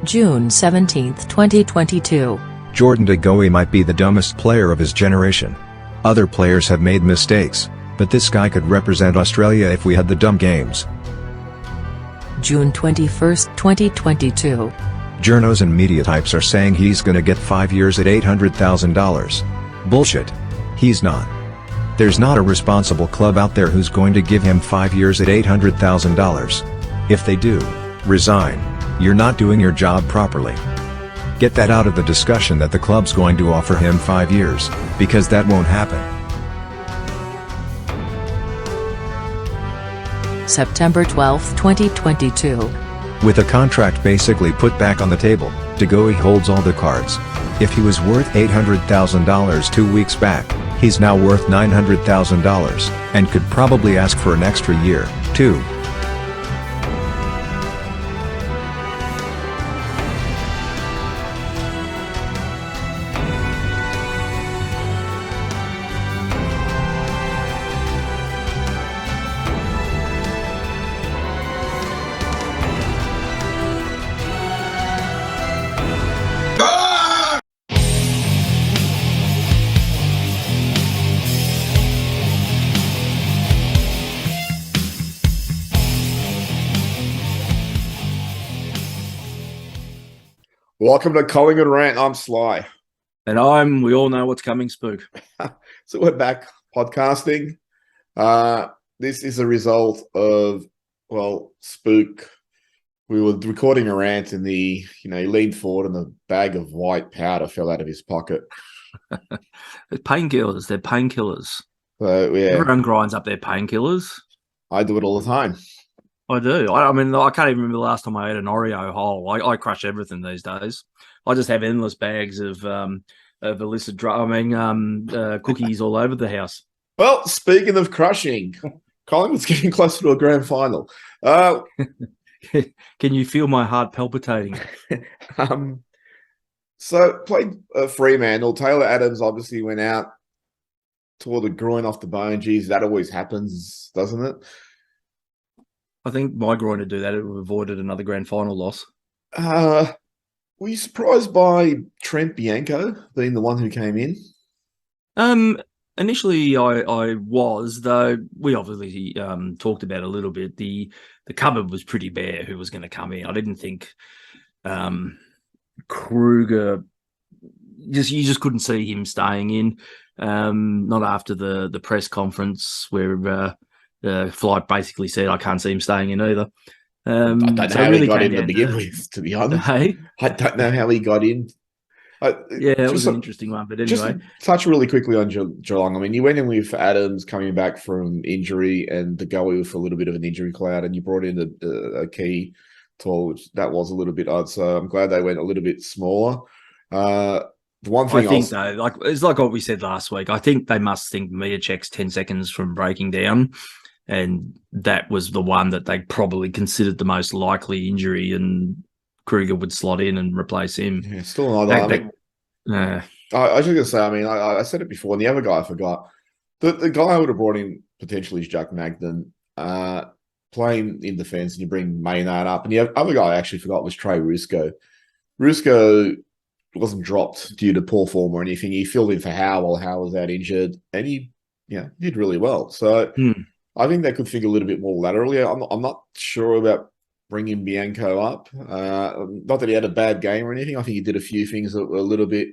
June 17, 2022. Jordan de Goey might be the dumbest player of his generation. Other players have made mistakes, but this guy could represent Australia if we had the dumb games. June 21, 2022. Journos and media types are saying he's gonna get 5 years at $800,000. Bullshit. He's not. There's not a responsible club out there who's going to give him 5 years at $800,000. If they do, resign. You're not doing your job properly. Get that out of the discussion that the club's going to offer him 5 years, because that won't happen. September 12, 2022. With a contract basically put back on the table, de Goey holds all the cards. If he was worth $800,000 2 weeks back, he's now worth $900,000, and could probably ask for an extra year, too. Welcome to Collingwood Rant. I'm Sly. And we all know what's coming, Spook. So we're back podcasting. This is a result of, Spook. We were recording a rant and he leaned forward and a bag of white powder fell out of his pocket. They're painkillers. They're painkillers. So, yeah. Everyone grinds up their painkillers. I do it all the time. I do. I mean, I can't even remember the last time I ate an Oreo whole. I crush everything these days. I just have endless bags of illicit cookies all over the house. Well, speaking of crushing, Collingwood's getting closer to a grand final. Can you feel my heart palpitating? So played Fremantle. Taylor Adams obviously went out, tore the groin off the bone. Geez, that always happens, doesn't it? I think my groin would do that. It would have avoided another grand final loss. Were you surprised by Trent Bianco being the one who came in? Initially, I was, though we obviously talked about it a little bit. The cupboard was pretty bare who was going to come in. I didn't think Kruger, you just couldn't see him staying in. Not after the press conference where the flight basically said, I can't see him staying in either. I don't know how he got in to begin with, to be honest. Hey? I don't know how he got in. Yeah, it was an interesting one, but anyway. Just touch really quickly on Geelong. I mean, you went in with Adams coming back from injury and the Goey with a little bit of an injury cloud, and you brought in a key tall, which that was a little bit odd. So I'm glad they went a little bit smaller. The one thing it's like what we said last week. I think they must think meter checks 10 seconds from breaking down. And that was the one that they probably considered the most likely injury, and Kruger would slot in and replace him. Yeah, still another. I was just going to say, I mean, I said it before, and the other guy I forgot. The guy I would have brought in potentially is Jack Magden, playing in defence, and you bring Maynard up. And the other guy I actually forgot was Trey Rusco. Rusco wasn't dropped due to poor form or anything. He filled in for Howe while Howe was out injured, and he did really well. So I think they could think a little bit more laterally. I'm not sure about bringing Bianco up. Not that he had a bad game or anything. I think he did a few things that were a little bit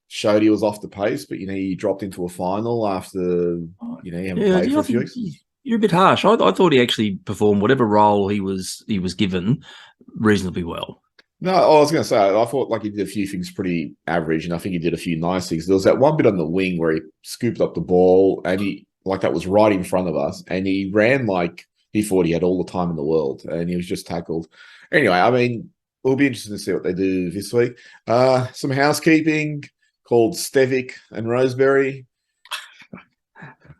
showed he was off the pace, but he dropped into a final after he hadn't played for a few weeks. You're a bit harsh. I thought he actually performed whatever role he was given reasonably well. No, I was going to say, I thought he did a few things pretty average, and I think he did a few nice things. There was that one bit on the wing where he scooped up the ball, and that was right in front of us, and he ran like he thought he had all the time in the world, and he was just tackled. Anyway, I mean, we'll be interested to see what they do this week. Some housekeeping called Stevic and Roseberry.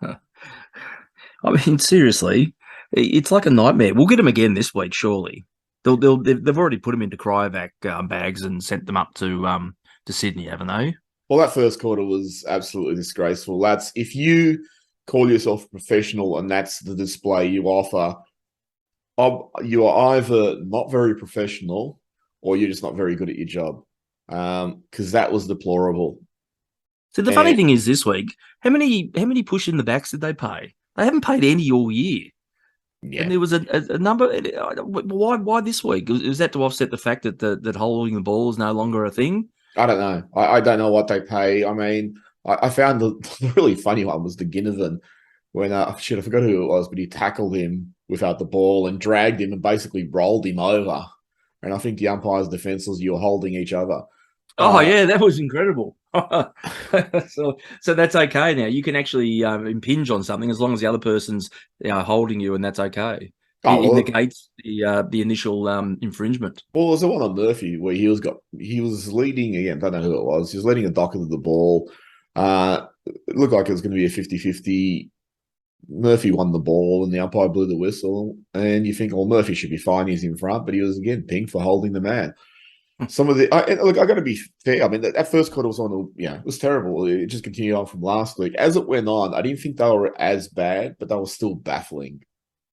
I mean, seriously, it's like a nightmare. We'll get them again this week, surely. They've already put them into cryovac bags and sent them up to Sydney, haven't they? Well, that first quarter was absolutely disgraceful. That's if you call yourself a professional and that's the display you offer, you are either not very professional or you're just not very good at your job. Because that was deplorable. So the funny thing is this week, how many push in the backs did they pay? They haven't paid any all year. Yeah. And there was a number. Why this week? Was that to offset the fact that holding the ball is no longer a thing? I don't know. I don't know what they pay. I mean, I found the really funny one was the Ginnivan when I forgot who it was, but he tackled him without the ball and dragged him and basically rolled him over. And I think the umpire's defense was you're holding each other. Oh yeah, that was incredible. so that's okay now. You can actually impinge on something as long as the other person's holding you, and that's okay. It negates the initial infringement. Well, there's the one on Murphy where he was leading again. Don't know who it was. He was leading a docket of the ball. It looked like it was going to be a 50-50. Murphy won the ball and the umpire blew the whistle. And you think, well, Murphy should be fine. He's in front, but he was again pinged for holding the man. Some of the look, I got to be fair. I mean, that first quarter was it was terrible. It just continued on from last week. As it went on, I didn't think they were as bad, but they were still baffling.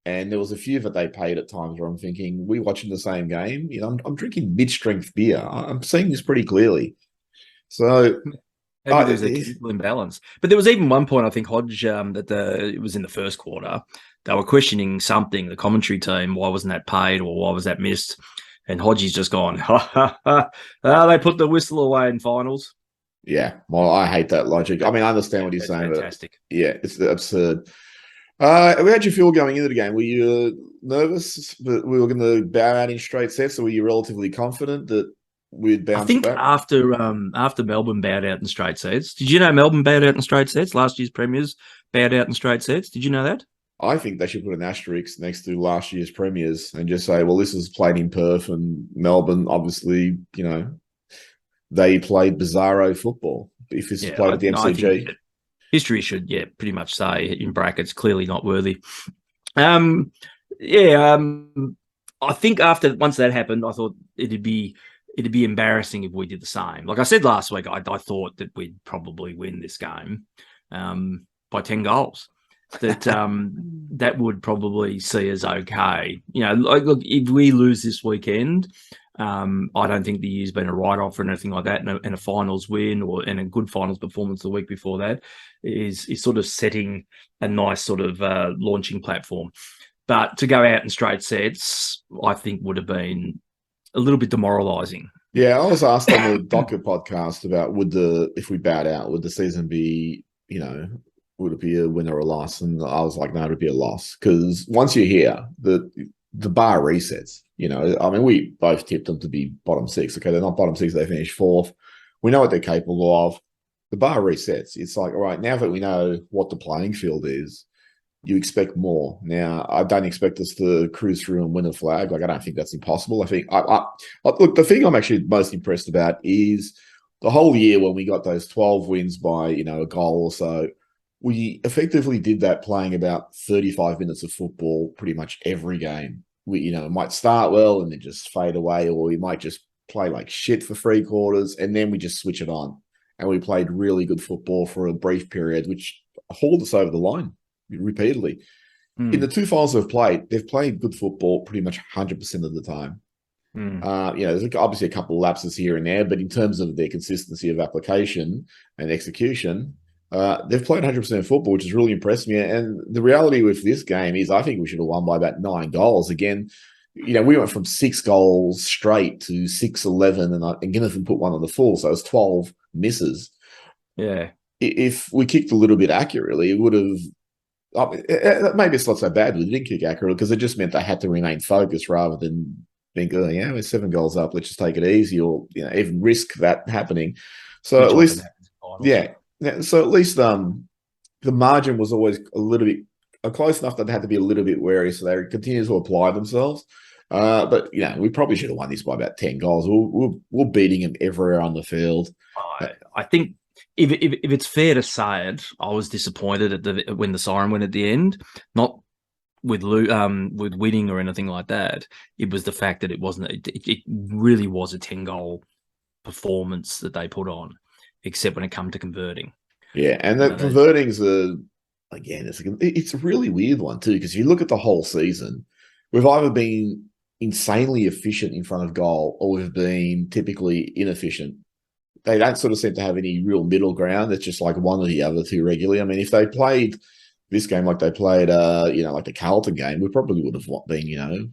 And there was a few that they paid at times where I'm thinking, we watching the same game. You know, I'm drinking mid-strength beer. I'm seeing this pretty clearly. So maybe there's a chemical imbalance. But there was even one point, I think, Hodge, it was in the first quarter. They were questioning something, the commentary team, why wasn't that paid or why was that missed? And Hodgie's just gone, they put the whistle away in finals. Yeah, well, I hate that logic. I mean, I understand what he's saying, fantastic. But yeah, it's absurd. How'd you feel going into the game? Were you nervous that we were going to bow out in straight sets, or were you relatively confident that we'd bounce back? I think after Melbourne bowed out in straight sets, did you know Melbourne bowed out in straight sets? Last year's premiers bowed out in straight sets. Did you know that? I think they should put an asterisk next to last year's premiers and just say, well, this is played in Perth and Melbourne. Obviously, you know, they played bizarro football. If this is played at the MCG. History should, pretty much say in brackets, clearly not worthy. I think once that happened, I thought it'd be embarrassing if we did the same. Like I said last week, I thought that we'd probably win this game by 10 goals. That would probably see us okay. You know, look, if we lose this weekend, I don't think the year's been a write-off or anything like that. And a finals win and a good finals performance the week before that is sort of setting a nice sort of launching platform. But to go out in straight sets, I think would have been a little bit demoralising. Yeah, I was asked on the Docker podcast about if we bowed out, would the season be, you know, would it be a win or a loss? And I was like, no, it'd be a loss. Because once you're here, the bar resets. You know, I mean, we both tipped them to be bottom six. Okay, they're not bottom six, they finished fourth. We know what they're capable of. The bar resets. It's like, all right, now that we know what the playing field is, you expect more. Now, I don't expect us to cruise through and win a flag. Like, I don't think that's impossible. I think, look, the thing I'm actually most impressed about is the whole year when we got those 12 wins by, you know, a goal or so, we effectively did that playing about 35 minutes of football pretty much every game. We, you know, might start well and then just fade away, or we might just play like shit for 3 quarters and then we just switch it on. And we played really good football for a brief period, which hauled us over the line repeatedly. In the 2 finals they've played good football pretty much 100% of the time. You know, there's obviously a couple of lapses here and there, but in terms of their consistency of application and execution, they've played 100% football, which has really impressed me. And the reality with this game is I think we should have won by about 9 goals. Again, you know, we went from 6 goals straight to 6-11, and Ginnivan put one on the full, so it was 12 misses. Yeah. If we kicked a little bit accurately, it would have... maybe it's not so bad we didn't kick accurately, because it just meant they had to remain focused rather than think, oh, yeah, we're 7 goals up, let's just take it easy, or, you know, even risk that happening. So at least... Yeah. So at least the margin was always a little bit close enough that they had to be a little bit wary, so they continue to apply themselves. But, you know, we probably should have won this by about 10 goals. We're beating them everywhere on the field. I think if it's fair to say it, I was disappointed when the siren went at the end, not with winning or anything like that. It was the fact that it really was a 10-goal performance that they put on, except when it comes to converting. Yeah, and the converting's it's a really weird one too, because if you look at the whole season, we've either been insanely efficient in front of goal or have been typically inefficient. They don't sort of seem to have any real middle ground. It's just like one or the other too regularly. I mean, if they played this game like they played, like the Carlton game, we probably would have been,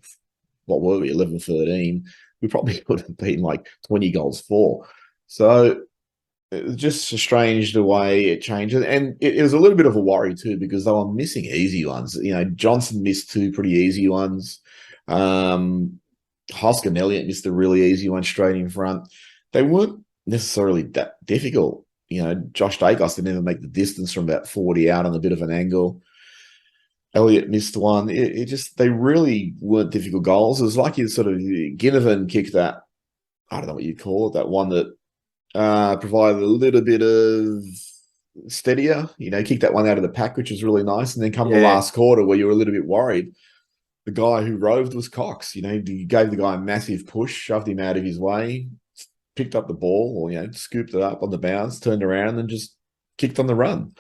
what were we, 11-13? We probably would have been like 20 goals for. So it was just strange the way it changed. And it was a little bit of a worry too, because they were missing easy ones. Johnson missed 2 pretty easy ones. Hoskins and Elliott missed a really easy one straight in front. They weren't necessarily that difficult. Josh Dacos didn't even make the distance from about 40 out on a bit of an angle. Elliott missed one. They really weren't difficult goals. It was like Ginnivan kicked that, I don't know what you'd call it, that one that provided a little bit of steadier, kicked that one out of the pack, which was really nice. And then come the last quarter where you were a little bit worried. The guy who roved was Cox. He gave the guy a massive push, shoved him out of his way, picked up the ball or, scooped it up on the bounce, turned around and just kicked on the run.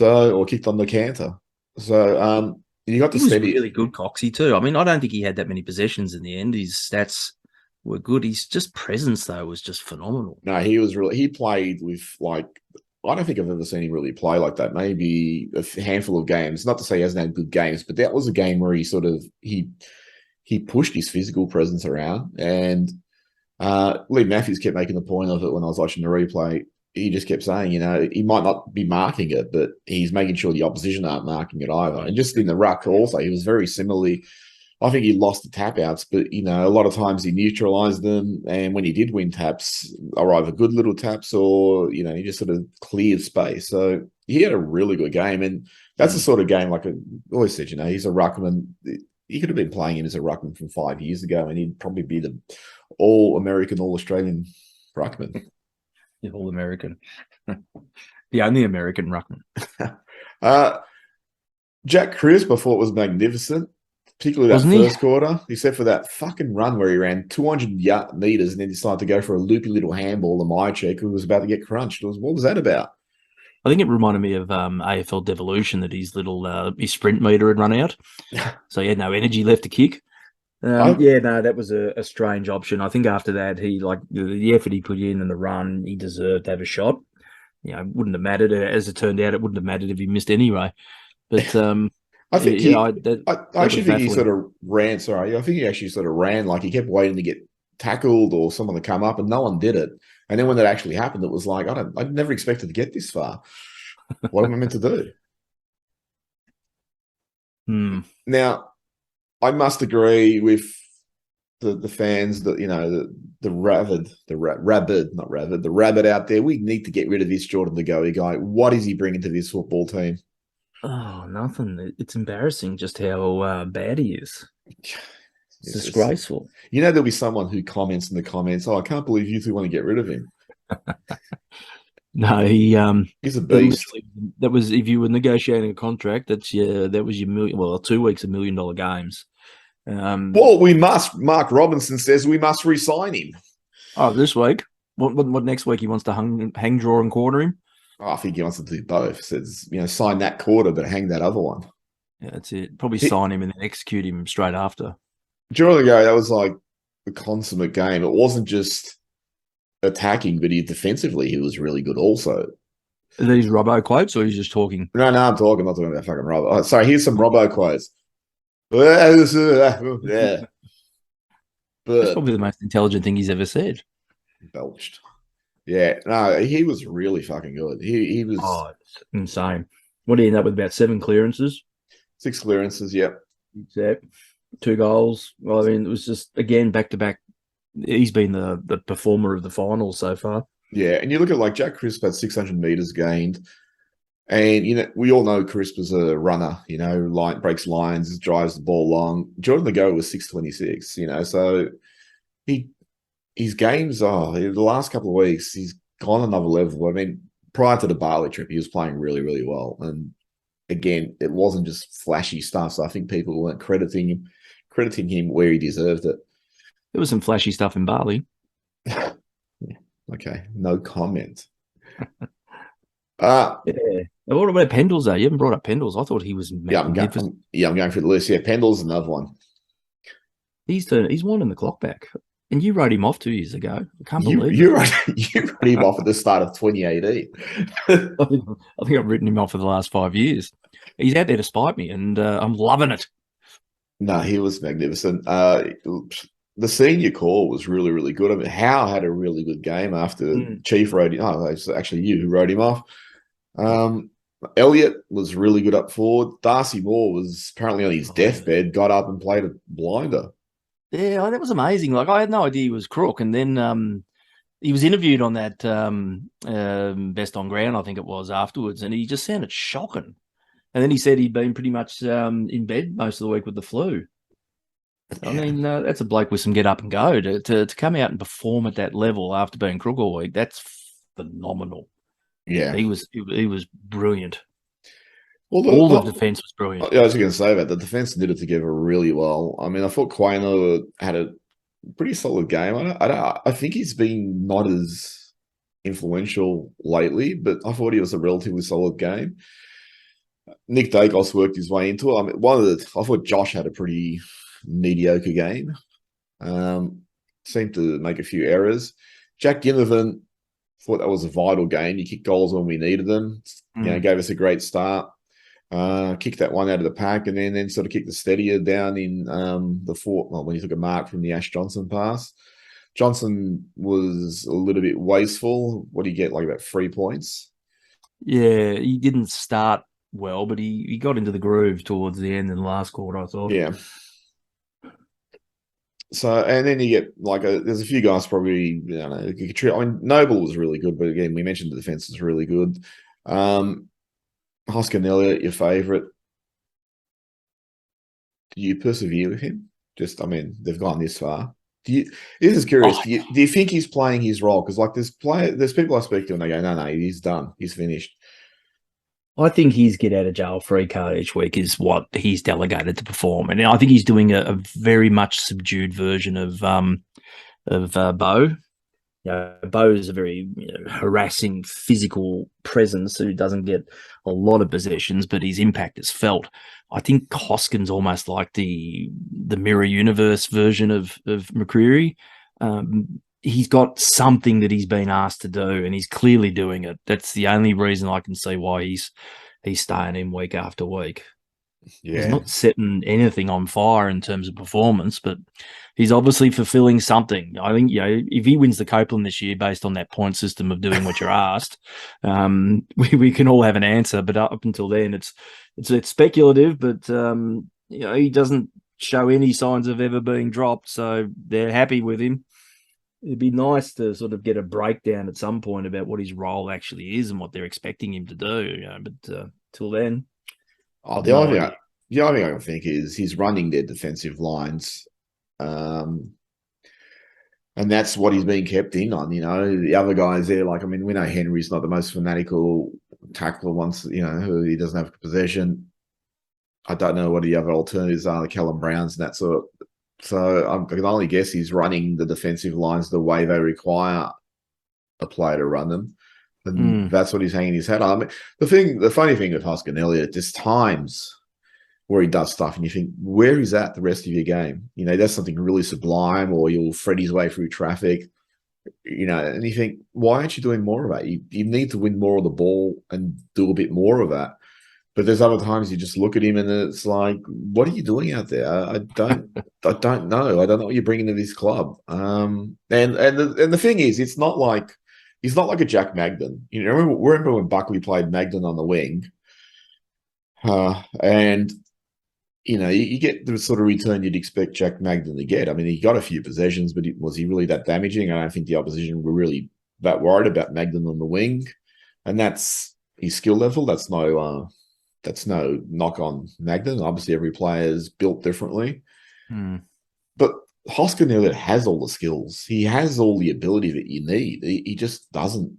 Or kicked on the canter. So you got the steady. Really good Coxie too. I mean, I don't think he had that many possessions in the end. His stats were good. His just presence though was just phenomenal. No, he played with I don't think I've ever seen him really play like that. Maybe a handful of games. Not to say he hasn't had good games, but that was a game where he pushed his physical presence around. And Lee Matthews kept making the point of it when I was watching the replay. He just kept saying, he might not be marking it, but he's making sure the opposition aren't marking it either. And just in the ruck also, he was very similarly. I think he lost the tap outs, but, a lot of times he neutralized them. And when he did win taps, are either good little taps or, he just sort of cleared space. So he had a really good game. And that's the sort of game, like I always said, he's a ruckman. He could have been playing him as a ruckman from 5 years ago, and he'd probably be the all-American, all-Australian ruckman. All-American. The only American ruckman. Jack Crisp, I thought, was magnificent, particularly that first quarter, except for that fucking run where he ran 200 meters and then decided to go for a loopy little handball to Mychek, who was about to get crunched. What was that about? I think it reminded me of AFL Devolution, that his little his sprint meter had run out. So he had no energy left to kick. That was a strange option. I think after that, he the effort he put in and the run, he deserved to have a shot. Wouldn't have mattered. As it turned out, it wouldn't have mattered if he missed anyway. But I think I actually think he sort of ran. Sorry, I think he actually sort of ran like he kept waiting to get tackled or someone to come up, and no one did it. And then when that actually happened, it was like I'd never expected to get this far. What am I meant to do? Now, I must agree with the fans that the rabbit out there. We need to get rid of this Jordan the Goey guy. What is he bringing to this football team? Oh, nothing. It's embarrassing just how bad he is. It's disgraceful. There'll be someone who comments in the comments, "Oh, I can't believe you two want to get rid of him." No, he's a beast. That was, if you were negotiating a contract, that was your 2 weeks of $1 million games. Well, we must. Mark Robinson says we must re-sign him. Oh, this week? What next week? He wants to hang, draw, and quarter him? Oh, I think he wants to do both. Says, sign that quarter, but hang that other one. Yeah, that's it. Probably sign him and then execute him straight after. During the game, that was like a consummate game. It wasn't just attacking, but defensively, he was really good also. Are these Robbo quotes, or he's just talking? No, I'm not talking about fucking Robbo. Oh, sorry, here's some Robbo quotes. Yeah. But that's probably the most intelligent thing he's ever said. Belched. Yeah, no, he was really fucking good. He was insane. What did he end up with? About 7 clearances? 6 clearances, yep. Except 2 goals. Well, I mean, it was just, again, back-to-back. He's been the performer of the final so far. Yeah, and you look at Jack Crisp had 600 meters gained. And, we all know Crisp is a runner, breaks lines, drives the ball long. Jordan the Goey was 626, so his games, the last couple of weeks, he's gone another level. I mean, prior to the Bali trip, he was playing really, really well. And again, it wasn't just flashy stuff. So I think people weren't crediting him where he deserved it. There was some flashy stuff in Bali. Yeah, okay, no comment. Yeah. What about Pendles, though? You haven't brought up Pendles. I thought he was magnificent. I'm going through the list. Yeah, Pendles is another one. He's winding the clock back. And you wrote him off 2 years ago. I can't You believe you wrote, you wrote him off at the start of 2018. it. I think I've written him off for the last 5 years. He's out there to spite me, and I'm loving it. No, he was magnificent. The senior call was really, really good. I mean, Howe had a really good game after Chief wrote him. Oh, it's actually you who wrote him off. Elliott was really good up forward. Darcy Moore was apparently on his deathbed, got up and played a blinder. Yeah, that was amazing. Like, I had no idea he was crook. And then he was interviewed on that Best on Ground, I think it was, afterwards, and he just sounded shocking. And then he said he'd been pretty much in bed most of the week with the flu. I mean, that's a bloke with some get up and go. To come out and perform at that level after being crook all week, that's phenomenal. Yeah. He was brilliant. Well, all the defence was brilliant. Yeah, I was going to say that. The defence did it together really well. I mean, I thought Quaynor had a pretty solid game. I think he's been not as influential lately, but I thought he was a relatively solid game. Nick Dacos worked his way into it. I mean, I thought Josh had a pretty mediocre game. Seemed to make a few errors. Jack Ginnivan thought that was a vital game. He kicked goals when we needed them. Gave us a great start. Kicked that one out of the pack, and then sort of kicked the steadier down in the fourth. Well, when he took a mark from the Ash Johnson pass. Johnson was a little bit wasteful. What do you get? Like about 3 points? Yeah, he didn't start well, but he got into the groove towards the end in the last quarter, I thought. Yeah. So, and then you get there's a few guys probably, I mean, Noble was really good, but again, we mentioned the defense is really good. Hoskin Elliott, your favourite. Do you persevere with him? I mean, they've gone this far. This is curious. Do you think he's playing his role? Because there's people I speak to and they go, no, he's done. He's finished. I think his get out of jail free card each week is what he's delegated to perform, and I think he's doing a very much subdued version of Bo. Bo is a very harassing physical presence who doesn't get a lot of possessions, but his impact is felt. I think Hoskin's almost like the mirror universe version of McCreary. He's got something that he's been asked to do, and he's clearly doing it. That's the only reason I can see why he's staying in week after week. Yeah. He's not setting anything on fire in terms of performance, but he's obviously fulfilling something. I think, if he wins the Copeland this year based on that point system of doing what you're asked, we can all have an answer. But up until then, it's speculative, but he doesn't show any signs of ever being dropped, so they're happy with him. It'd be nice to sort of get a breakdown at some point about what his role actually is and what they're expecting him to do. But till then, the only thing I can think is he's running their defensive lines, and that's what he's being kept in on. The other guys there, we know Henry's not the most fanatical tackler once who he doesn't have possession. I don't know what the other alternatives are, the Callum Browns and that sort. So I can only guess he's running the defensive lines the way they require a player to run them. And that's what he's hanging his hat on. I mean, the funny thing with Hoskin Elliott, there's times where he does stuff and you think, where is that the rest of your game? He does something really sublime, or he'll thread his way through traffic, and you think, why aren't you doing more of that? You need to win more of the ball and do a bit more of that. But there's other times you just look at him and it's like, what are you doing out there? I don't know. I don't know what you're bringing to this club. And the thing is, he's not like a Jack Magden. Remember when Buckley played Magden on the wing, and you get the sort of return you'd expect Jack Magden to get. I mean, he got a few possessions, but was he really that damaging? I don't think the opposition were really that worried about Magden on the wing, and that's his skill level. That's no knock on Magden. Obviously, every player is built differently. But Hoskin Elliott has all the skills. He has all the ability that you need. He just doesn't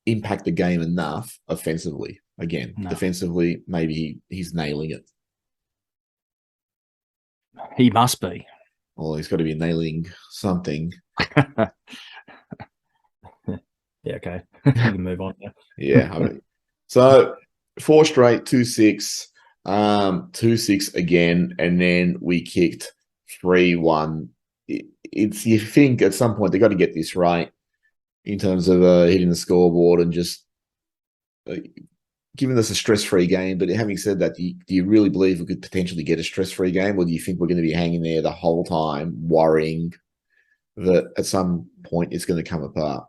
impact the game enough offensively. Again, defensively, maybe he's nailing it. He must be. Well, he's got to be nailing something. Yeah, okay. You can move on now. Yeah. So 4 straight, 2-6, 2-6 again, and then we kicked 3-1. It's you think at some point they got to get this right in terms of hitting the scoreboard and just giving us a stress-free game. But having said that, do you really believe we could potentially get a stress-free game, or do you think we're going to be hanging there the whole time worrying that at some point it's going to come apart?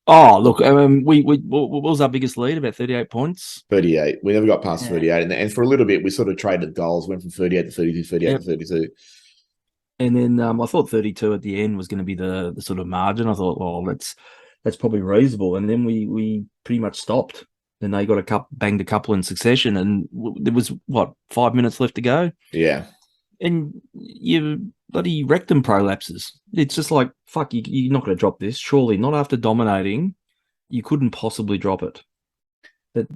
Oh, look, what was our biggest lead? About 38 points? 38. We never got past 38. And for a little bit, we sort of traded goals, went from 38 to 32, 38 to 32. And then I thought 32 at the end was going to be the sort of margin. I thought, well, that's probably reasonable. And then we pretty much stopped. Then they got banged a couple in succession, and there was 5 minutes left to go. Yeah. And you bloody rectum prolapses. It's just like, fuck, you're not going to drop this. Surely not after dominating. You couldn't possibly drop it.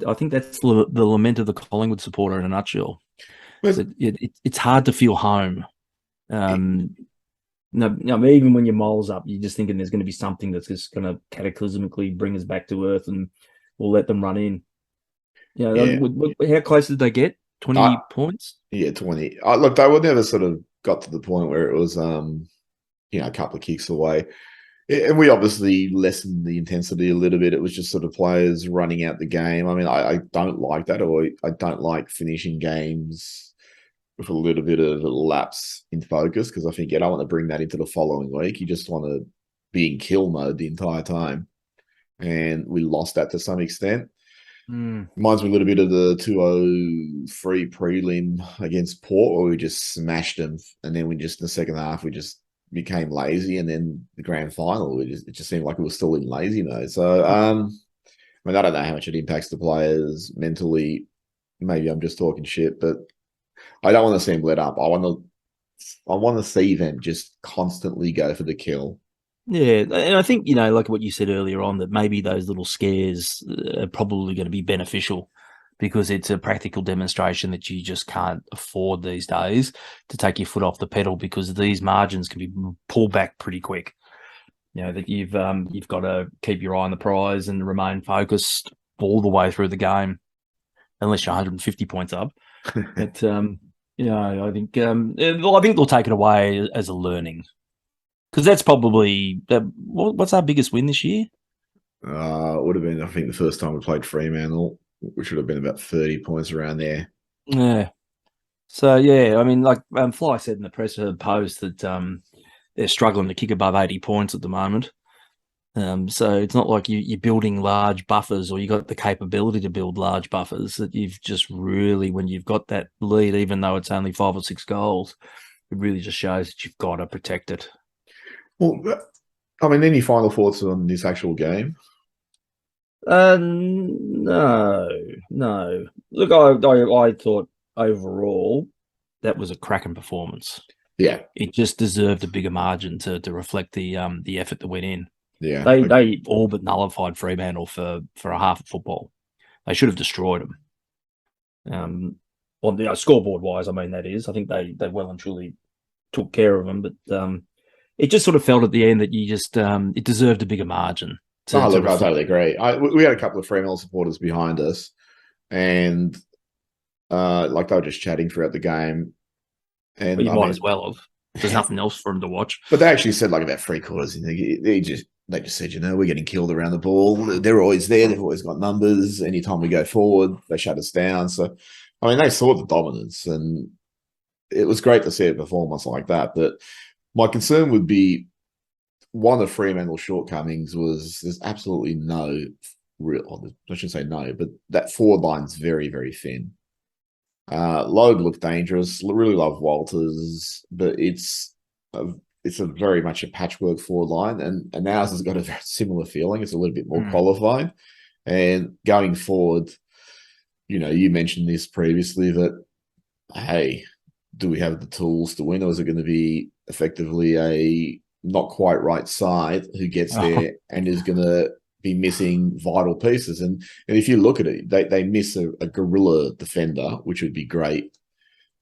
I think that's the lament of the Collingwood supporter in a nutshell. It's hard to feel home. No, even when your mole's up, you're just thinking there's going to be something that's just going to cataclysmically bring us back to earth, and we'll let them run in. How close did they get? 20 points? Yeah, 20. Look, they would never sort of got to the point where it was, a couple of kicks away. And we obviously lessened the intensity a little bit. It was just sort of players running out the game. I mean, I don't like that, or I don't like finishing games with a little bit of a lapse in focus, because I think I don't want to bring that into the following week. You just want to be in kill mode the entire time. And we lost that to some extent. Reminds me a little bit of the 203 prelim against Port, where we just smashed them, and then we just in the second half we just became lazy, and then the grand final it just seemed like we were still in lazy mode. So I mean, I don't know how much it impacts the players mentally. Maybe I'm just talking shit, but I don't want to see them let up. I want to see them just constantly go for the kill. Yeah, and I think, like what you said earlier on, that maybe those little scares are probably going to be beneficial, because it's a practical demonstration that you just can't afford these days to take your foot off the pedal, because these margins can be pulled back pretty quick. That you've got to keep your eye on the prize and remain focused all the way through the game, unless you're 150 points up. But I think they'll take it away as a learning. Because that's probably what's our biggest win this year? It would have been, I think, the first time we played Fremantle, which would have been about 30 points around there. Yeah. So I mean, like Fly said in the press post that they're struggling to kick above 80 points at the moment. So it's not like you're building large buffers, or you got the capability to build large buffers. That you've just really, when you've got that lead, even though it's only 5 or 6 goals, it really just shows that you've got to protect it. Well, I mean, any final thoughts on this actual game? No. Look, I thought overall that was a cracking performance. Yeah, it just deserved a bigger margin to reflect the effort that went in. Yeah, they all but nullified Fremantle for a half of football. They should have destroyed them. Well, scoreboard wise, I mean, that is. I think they well and truly took care of them, but it just sort of felt at the end that you just it deserved a bigger margin. I totally agree. We had a couple of Fremantle supporters behind us, and like they were just chatting throughout the game. And you might as well have. There's nothing else for them to watch. But they actually said like about 3/4. They just said, we're getting killed around the ball. They're always there. They've always got numbers. Anytime we go forward, they shut us down. So, I mean, they saw the dominance, and it was great to see a performance like that. But my concern would be one of Fremantle's shortcomings was there's absolutely no real, I shouldn't say no, but that forward line's very, very thin. Load looked dangerous. Really love Walters, but it's a very much a patchwork forward line, and ours has got a very similar feeling. It's a little bit more qualified. And going forward, you mentioned this previously that, hey, do we have the tools to win, or is it going to be effectively a not quite right side who gets there and is going to be missing vital pieces? And if you look at it, they miss a guerrilla defender, which would be great.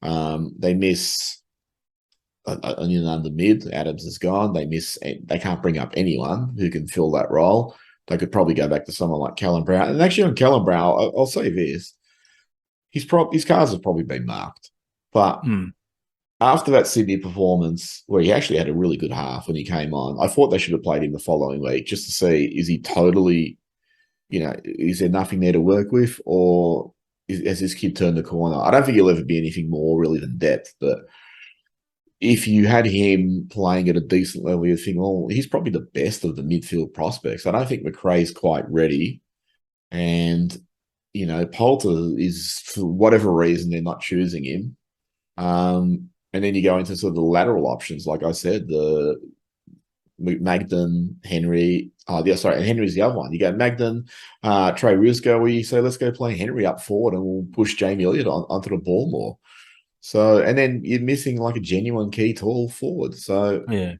They miss an under mid. Adams is gone. They can't bring up anyone who can fill that role. They could probably go back to someone like Callum Brown. And actually on Callum Brown, I'll say this. His cars have probably been marked. But after that Sydney performance, where he actually had a really good half when he came on, I thought they should have played him the following week just to see, is he totally, is there nothing there to work with, or has this kid turned the corner? I don't think he'll ever be anything more really than depth, but if you had him playing at a decent level, you'd think, well, he's probably the best of the midfield prospects. I don't think McRae's quite ready. And, Poulter is, for whatever reason, they're not choosing him. And then you go into sort of the lateral options, like I said, the Magden, Henry. And Henry's the other one. You go Magden, Trey Risco, where you say, let's go play Henry up forward and we'll push Jamie Elliott onto the ball more. So, and then you're missing like a genuine key tall forward. So, yeah,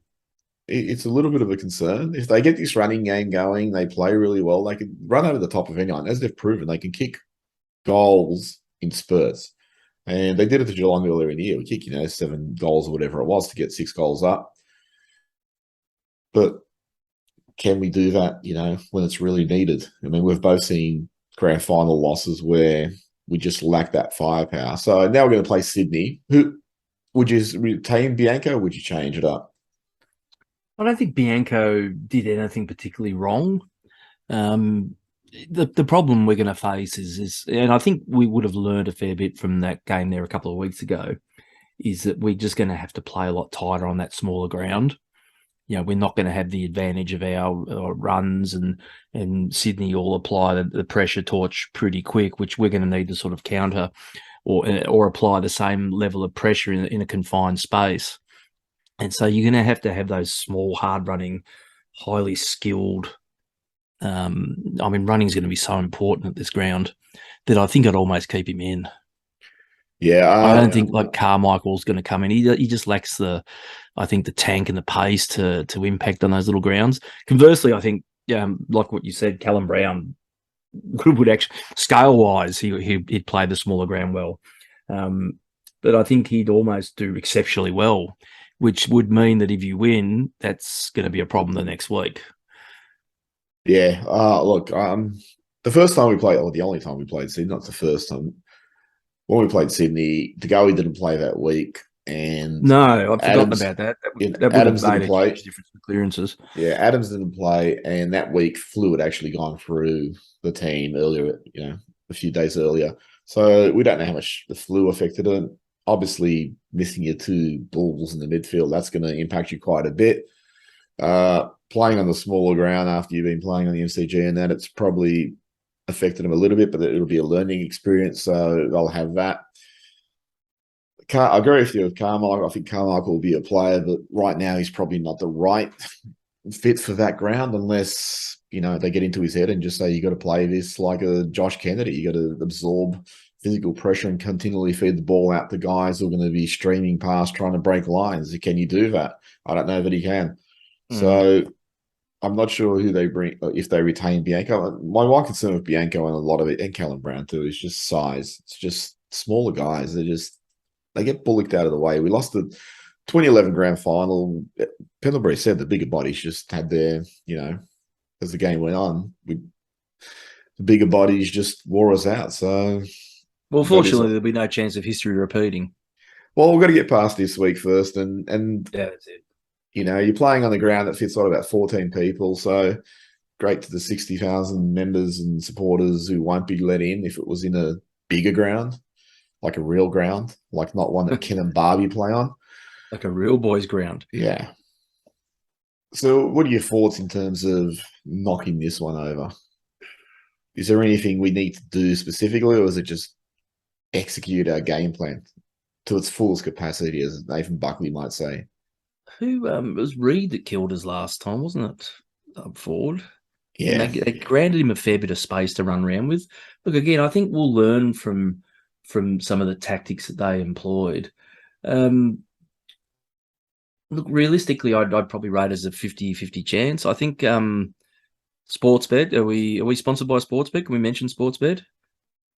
it's a little bit of a concern. If they get this running game going, they play really well, they can run over the top of anyone. As they've proven, they can kick goals in spurts. And they did it to Geelong earlier in the year. We kicked, 7 goals or whatever it was to get 6 goals up. But can we do that, when it's really needed? I mean, we've both seen grand final losses where we just lack that firepower. So now we're going to play Sydney. Who would you retain, Bianco, or would you change it up? I don't think Bianco did anything particularly wrong. The problem we're going to face is, and I think we would have learned a fair bit from that game there a couple of weeks ago, is that we're just going to have to play a lot tighter on that smaller ground. We're not going to have the advantage of our runs, and Sydney will apply the pressure torch pretty quick, which we're going to need to sort of counter or apply the same level of pressure in a confined space. And so you're going to have those small, hard-running, highly skilled. Running is going to be so important at this ground that I think I'd almost keep him in. Yeah, I don't think like Carmichael's going to come in. He just lacks the tank and the pace to impact on those little grounds. Conversely, I think like what you said, Callum Brown would actually scale wise he'd play the smaller ground well, but I think he'd almost do exceptionally well, which would mean that if you win, that's going to be a problem the next week. Yeah. Look, the first time we played, or the only time we played Sydney, not the first time. When we played Sydney, Goey didn't play that week, and no, I've forgotten about that. That Adams would have didn't made play. A huge difference in clearances. Yeah, Adams didn't play, and that week flu had actually gone through the team earlier, a few days earlier. So we don't know how much the flu affected it. Obviously, missing your 2 Bulls in the midfield, that's going to impact you quite a bit. Playing on the smaller ground after you've been playing on the MCG and that, it's probably affected them a little bit, but it'll be a learning experience, so they'll have that. I agree with you with Carmichael. I think Carmichael will be a player, but right now he's probably not the right fit for that ground unless, they get into his head and just say, you got to play this like a Josh Kennedy. You got to absorb physical pressure and continually feed the ball out to guys who are going to be streaming past trying to break lines. Can you do that? I don't know that he can. So I'm not sure who they bring, if they retain Bianco. My one concern with Bianco and a lot of it, and Callum Brown too, is just size. It's just smaller guys. They get bullocked out of the way. We lost the 2011 grand final. Pendlebury said the bigger bodies just had their, as the game went on, the bigger bodies just wore us out. So, well, fortunately, there'll be no chance of history repeating. Well, we've got to get past this week first, and yeah, that's it. You're playing on the ground that fits about 14 people, so great to the 60,000 members and supporters who won't be let in if it was in a bigger ground, like a real ground, like not one that Ken and Barbie play on. Like a real boys' ground. Yeah. So what are your thoughts in terms of knocking this one over? Is there anything we need to do specifically, or is it just execute our game plan to its fullest capacity, as Nathan Buckley might say? Who it was Reed that killed us last time, wasn't it? Up forward. Yeah. And they granted him a fair bit of space to run around with. Look, again, I think we'll learn from some of the tactics that they employed. Look, realistically, I'd probably rate as a 50-50 chance. I think Sportsbet, are we sponsored by Sportsbet? Can we mention Sportsbet?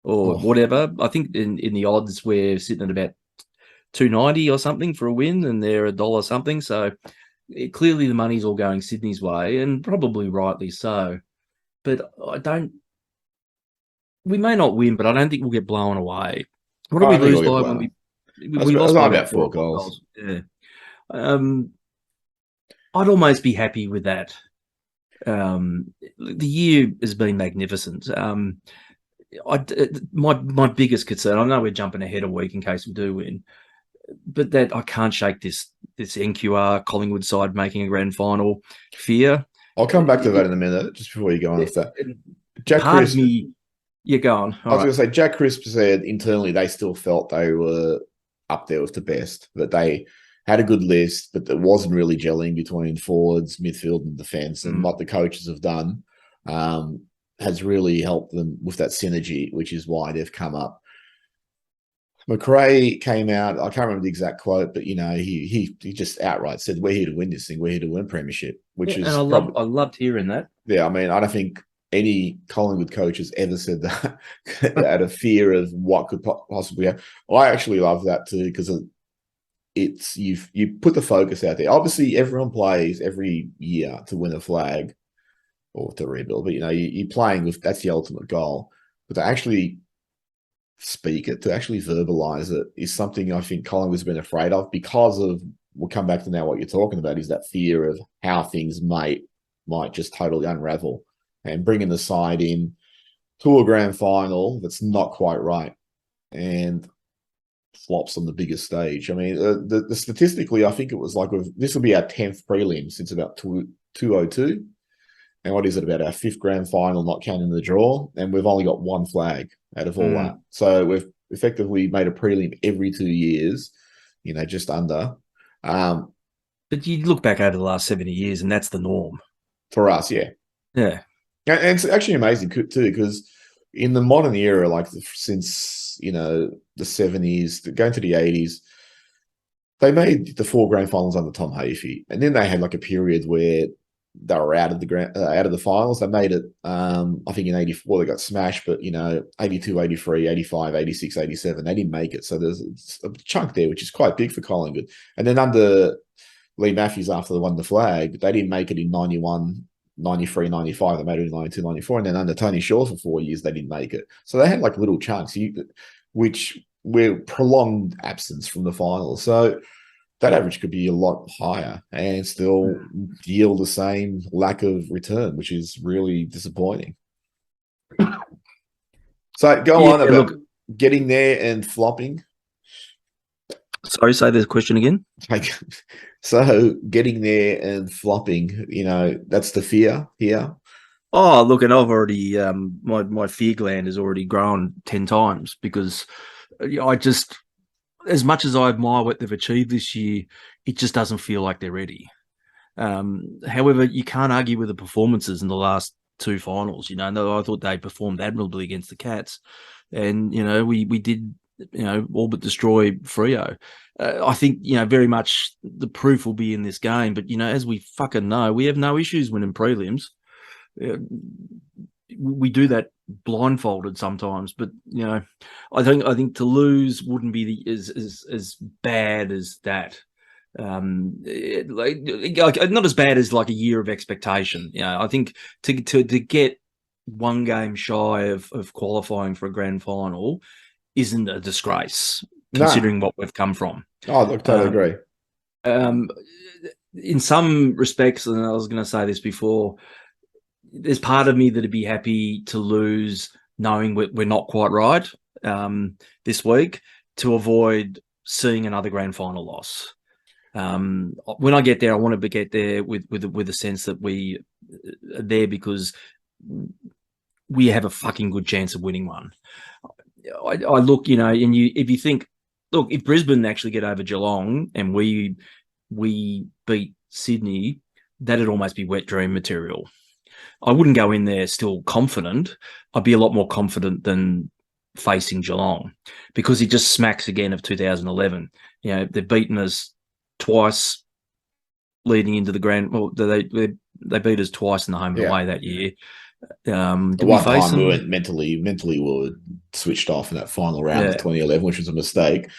Or whatever. I think in the odds we're sitting at about $2.90 or something for a win, and they're $1 something. So clearly the money's all going Sydney's way, and probably rightly so. But we may not win, but I don't think we'll get blown away. What do we lose by when we? We lost by about 4 goals. Yeah. I'd almost be happy with that. The year has been magnificent. My biggest concern, I know we're jumping ahead a week in case we do win, but that I can't shake this NQR Collingwood side making a grand final fear. I'll come back to that in a minute, just before you go on with that. Jack Crisp, you're going. I was going to say, Jack Crisp said internally they still felt they were up there with the best, that they had a good list, but it wasn't really gelling between forwards, midfield, and defence. And what the coaches have done has really helped them with that synergy, which is why they've come up. McRae came out, I can't remember the exact quote, but he just outright said, "We're here to win this thing. We're here to win premiership," which is. And I loved hearing that. Yeah, I mean, I don't think any Collingwood coach has ever said that out of fear of what could possibly happen. I actually love that too, because it's you put the focus out there. Obviously, everyone plays every year to win a flag or to rebuild, but you're playing with, that's the ultimate goal. But to actually speak it, to actually verbalize it, is something I think Collingwood's been afraid of, because of, we'll come back to now what you're talking about, is that fear of how things might just totally unravel, and bringing the side in to a grand final that's not quite right and flops on the biggest stage. I mean, the statistically, I think it was like, this will be our 10th prelim since about 2002. And what is it, about our 5th grand final, not counting the draw? And we've only got one flag out of all that. So we've effectively made a prelim every 2 years, just under. But you look back over the last 70 years, and that's the norm. For us, yeah. Yeah. And it's actually amazing too, because in the modern era, like since, the 70s, going to the 80s, they made the 4 grand finals under Tom Hafey. And then they had like a period where they were out of the finals. They made it, I think in 84 they got smashed, but 82, 83, 85, 86, 87, they didn't make it. So there's a chunk there, which is quite big for Collingwood. And then under Lee Matthews, after they won the flag, they didn't make it in 91, 93, 95. They made it in 92, 94. And then under Tony Shaw for 4 years, they didn't make it. So they had like little chunks, which were prolonged absence from the finals. So that average could be a lot higher and still yield the same lack of return, which is really disappointing. So go on about getting there and flopping. Sorry, say the question again. So getting there and flopping, that's the fear here. Oh, look, and I've already, my fear gland has already grown 10 times, because I just, as much as I admire what they've achieved this year, it just doesn't feel like they're ready. However, you can't argue with the performances in the last 2 finals. I thought they performed admirably against the Cats, and we did all but destroy Freo. I think very much the proof will be in this game. But as we fucking know, we have no issues winning prelims. We do that blindfolded sometimes, but I think to lose wouldn't be as bad as that. Not as bad as like a year of expectation. I think to get one game shy of qualifying for a grand final isn't a disgrace, considering what we've come from. Oh, look, totally agree. In some respects, and I was going to say this before, there's part of me that'd be happy to lose knowing we're not quite right this week, to avoid seeing another grand final loss. When I get there, I want to get there with a sense that we are there because we have a fucking good chance of winning one. I look, and if you think, look, if Brisbane actually get over Geelong and we beat Sydney, that'd almost be wet dream material. I wouldn't go in there still confident. I'd be a lot more confident than facing Geelong, because it just smacks again of 2011. They've beaten us twice leading into the grand. Well, they beat us twice in the home and away that year. The one time we went mentally we were switched off in that final round of 2011, which was a mistake.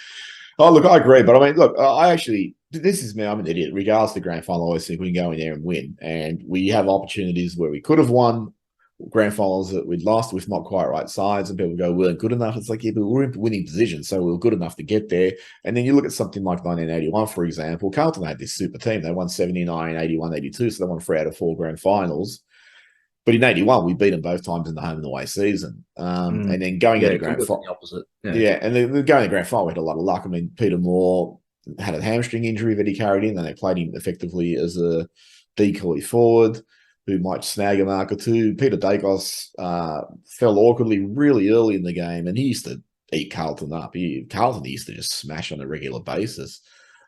Oh, look, I agree, but I mean, look, this is me. I'm an idiot. Regardless of the grand final, I always think we can go in there and win, and we have opportunities where we could have won, grand finals that we'd lost with not quite right sides, and people go, we weren't good enough. It's like, yeah, but we're in winning position, so we were good enough to get there. And then you look at something like 1981, for example. Carlton had this super team. They won 79, 81, 82, so they won 3 out of 4 grand finals. But in 81, we beat them both times in the home and away season. And then going into grand final. Opposite. And then going to grand final, we had a lot of luck. I mean, Peter Moore had a hamstring injury that he carried in, and they played him effectively as a decoy forward who might snag a mark or two. Peter Dacos fell awkwardly really early in the game, and he used to eat Carlton up. Carlton used to just smash on a regular basis.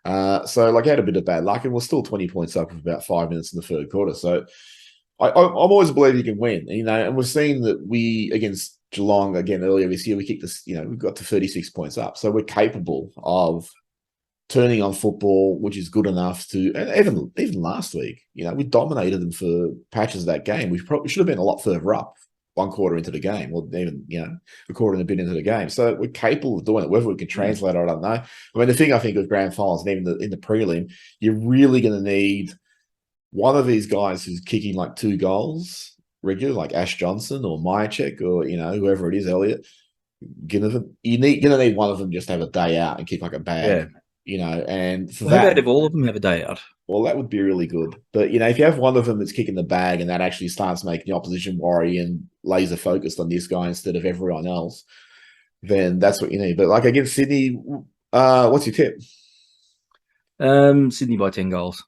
So, like, he had a bit of bad luck, and we're still 20 points up with about 5 minutes in the third quarter. So, I'm always believe you can win, and we've seen that we, against Geelong, again, earlier this year, we kicked this, we got to 36 points up. So we're capable of turning on football, which is good enough to, and even last week, we dominated them for patches of that game. We probably should have been a lot further up 1 quarter into the game, or even, a quarter and a bit into the game. So we're capable of doing it. Whether we can translate it, I don't know. I mean, the thing I think of grand finals, and even in the prelim, you're really going to need one of these guys who's kicking like 2 goals regular, like Ash Johnson or Myercheck or, whoever it is, Elliot. You're going to need one of them just to have a day out and kick like a bag. And for how about if all of them have a day out? Well, that would be really good. But, if you have one of them that's kicking the bag and that actually starts making the opposition worry and laser focused on this guy instead of everyone else, then that's what you need. But, like, against Sydney, what's your tip? Sydney by 10 goals.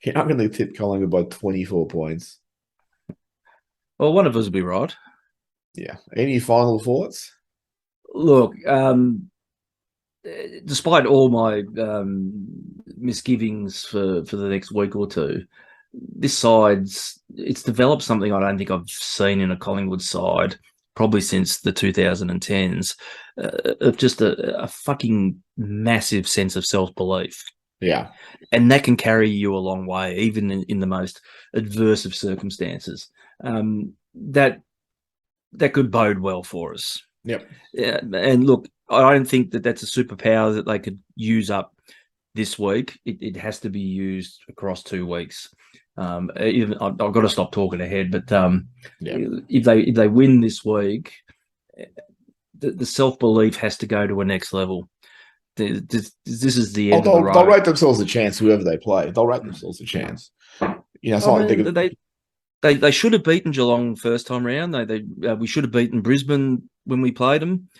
You're not going to tip Collingwood by 24 points. Well, one of us will be right. Yeah. Any final thoughts? Look, despite all my misgivings for the next week or two, this it's developed something I don't think I've seen in a Collingwood side probably since the 2010s, of just a fucking massive sense of self-belief. Yeah. And that can carry you a long way, even in the most adverse of circumstances. That could bode well for us. Yep. Yeah, and look, I don't think that's a superpower that they could use up this week. It has to be used across 2 weeks. I've got to stop talking ahead, but if they win this week, the self-belief has to go to a next level. This is the end of the road. They'll rate themselves a chance, whoever they play. They'll rate themselves a chance. They should have beaten Geelong first time round. We should have beaten Brisbane when we played them.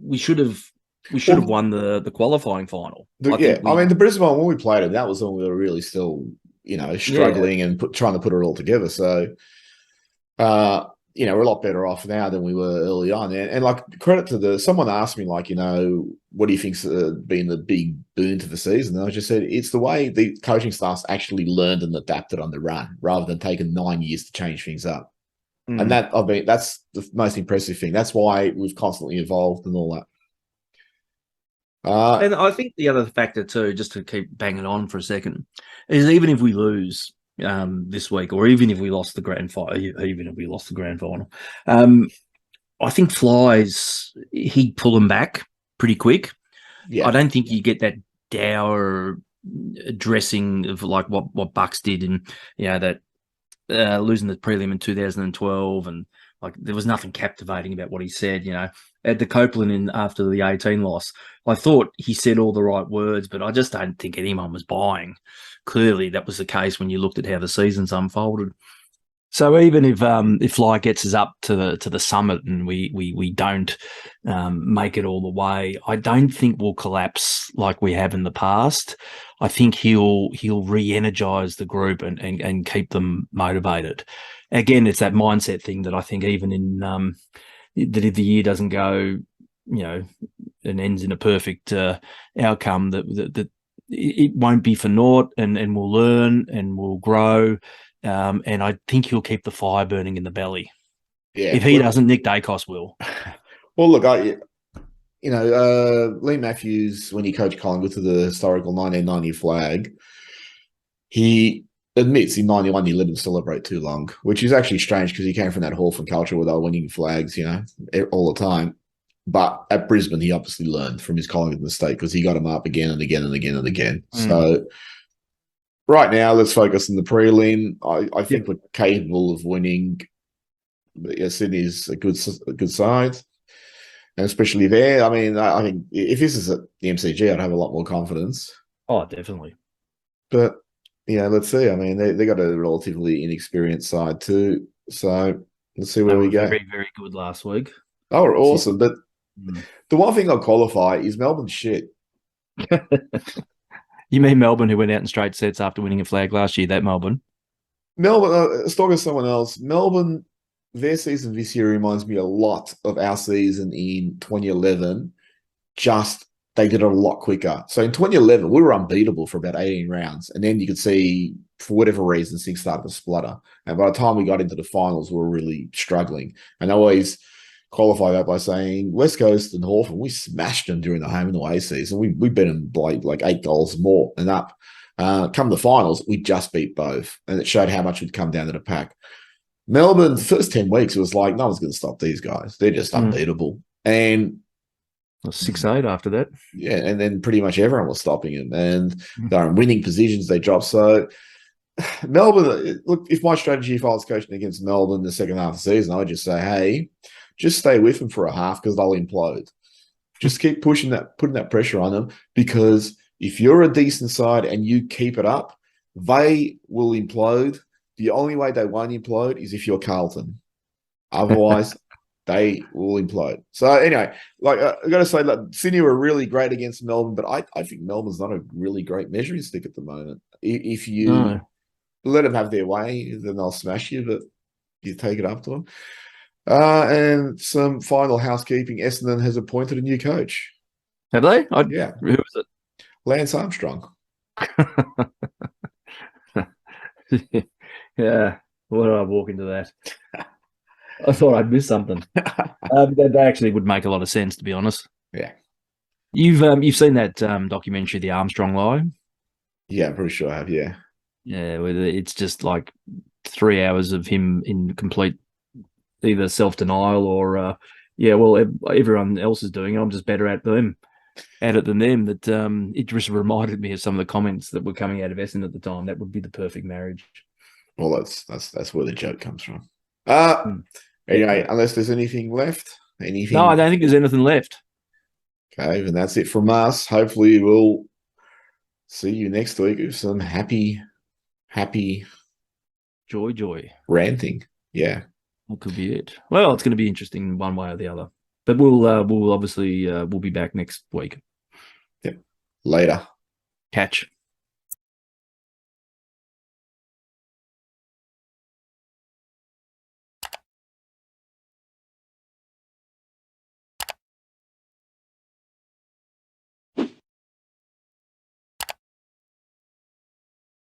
We should have won the qualifying final. I mean, the Brisbane, when we played them, that was when we were really still, struggling and trying to put it all together. So, we're a lot better off now than we were early on. And like, credit to someone asked me, like, what do you think's been the big boon to the season? And I just said, it's the way the coaching staff's actually learned and adapted on the run rather than taking 9 years to change things up. And that's the most impressive thing. That's why we've constantly evolved and all that. And I think the other factor too, just to keep banging on for a second, is even if we lose this week, or even if we lost the grand final, I think Fly's, he'd pull them back pretty quick. Yeah. I don't think you get that dour dressing of like what Bucks did in that losing the prelim in 2012, and like there was nothing captivating about what he said. At the Copeland after the 18 loss, I thought he said all the right words, but I just don't think anyone was buying. Clearly, that was the case when you looked at how the season's unfolded. So even if Fly gets us up to the summit and we don't make it all the way, I don't think we'll collapse like we have in the past. I think he'll re-energize the group and keep them motivated. Again, it's that mindset thing that I think even in that if the year doesn't go, and ends in a perfect outcome, that it won't be for naught, and we'll learn and we'll grow. And I think he'll keep the fire burning in the belly. Yeah. If he doesn't, Nick Dacos will. Well, look, Lee Matthews, when he coached Collingwood to the historical 1990 flag, he admits in 91 he let him celebrate too long, which is actually strange because he came from that Hawthorn culture where they were winning flags, all the time. But at Brisbane, he obviously learned from his Collingwood mistake because he got him up again and again and again and again. So right now, let's focus on the prelim. I think we're capable of winning. But yeah, Sydney's a good side, and especially there. I mean, I think if this is at the MCG, I'd have a lot more confidence. Oh, definitely. But yeah, let's see. I mean, they got a relatively inexperienced side too, so let's see where we go. Very, very good last week. Oh, awesome! But the one thing I'll qualify is Melbourne's shit. You mean Melbourne, who went out in straight sets after winning a flag last year? That Melbourne. Melbourne, let's talk to someone else. Melbourne, their season this year reminds me a lot of our season in 2011. Just they did it a lot quicker. So in 2011, we were unbeatable for about 18 rounds. And then you could see, for whatever reason, things started to splutter. And by the time we got into the finals, we were really struggling. And I always qualify that by saying West Coast and Hawthorn, we smashed them during the home and away season. We beat them by like 8 goals more and up. Come the finals, we just beat both. And it showed how much we'd come down to the pack. Melbourne, the first 10 weeks, it was like, no one's going to stop these guys. They're just unbeatable. And 6-8 after that. Yeah, and then pretty much everyone was stopping them. And they're in winning positions, they dropped. So Melbourne, look, if my strategy, if I was coaching against Melbourne the second half of the season, I would just say, hey, just stay with them for a half because they'll implode. Just keep pushing that, putting that pressure on them, because if you're a decent side and you keep it up, they will implode. The only way they won't implode is if you're Carlton. Otherwise, they will implode. So anyway, like I got to say, like, Sydney were really great against Melbourne, but I think Melbourne's not a really great measuring stick at the moment. If you let them have their way, then they'll smash you, but you take it up to them. And some final housekeeping. Essendon has appointed a new coach. Have they? Yeah. Who is it? Lance Armstrong. Yeah. Why did I walk into that? I thought I'd missed something. That actually would make a lot of sense, to be honest. Yeah. You've seen that documentary, The Armstrong Lie? Yeah, I'm pretty sure I have, yeah. Yeah, it's just like 3 hours of him in complete either self-denial or, everyone else is doing it. I'm just better at it than them. That it just reminded me of some of the comments that were coming out of Essendon at the time. That would be the perfect marriage. Well, that's where the joke comes from. Anyway, unless there's anything left, No, I don't think there's anything left. Okay, and that's it from us. Hopefully, we'll see you next week with some happy joy ranting. Yeah, that could be it. Well, it's going to be interesting one way or the other. But we'll obviously we'll be back next week. Yep. Later. Catch.